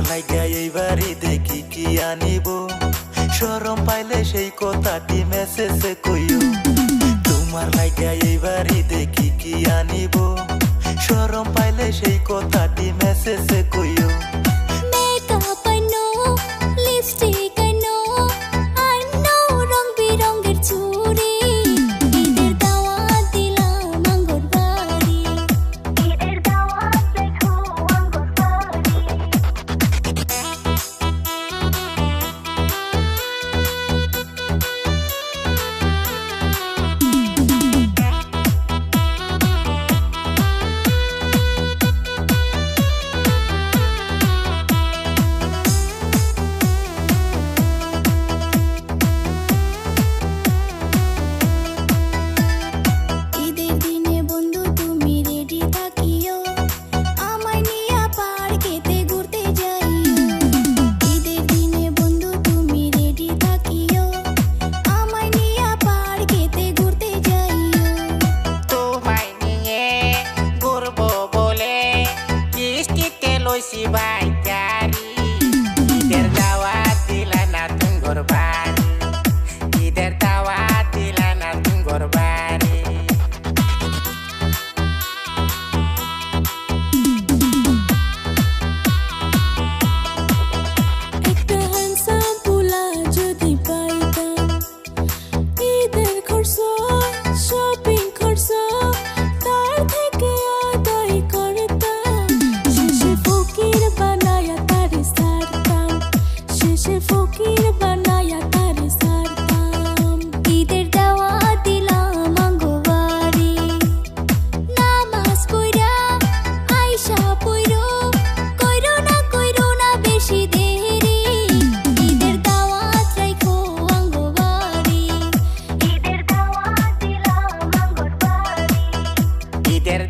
তোমার লাগা এইবার ঈদে কি আনিব শরম পাইলে সেই কথাটি মেসেজে কইও তোমার লাগা এইবার ঈদে কি আনিব শরম পাইলে সেই কথাটি মেসেজে কইও মেকআপ আনো লিপস্টিক আনো আনো রং বিরঙের চুড়ি ঈদের দাওয়াত দিলাম আঙ্গুর বাড়ি ঈদের দাওয়াত দেখো আঙ্গুর বাড়ি ঈদের দাওয়াত দিলা না তুঙ্গর বাড়ি ঈদের দাওয়াত দিলা না তুঙ্গর বাড়ি একটা হ্যান্ডসাম পোলা যদি পাইতাম ঈদের খরচ শপিং খরচ তার থেকে আদায় করতাম শেষে ফকির বানায়া তারে সারতাম শেষে ফকির বানায়া তারে সারতাম ঈদের দাওয়াত দিলাম আঙ্গো বাড়ি নামাজ পইরা আইসা পইরো কইরো না বেশি দেরি ঈদের দাওয়াত রাইখো আঙ্গো বাড়ি ঈদের দাওয়াত দিলাম আঙ্গো বাড়ি ঈদের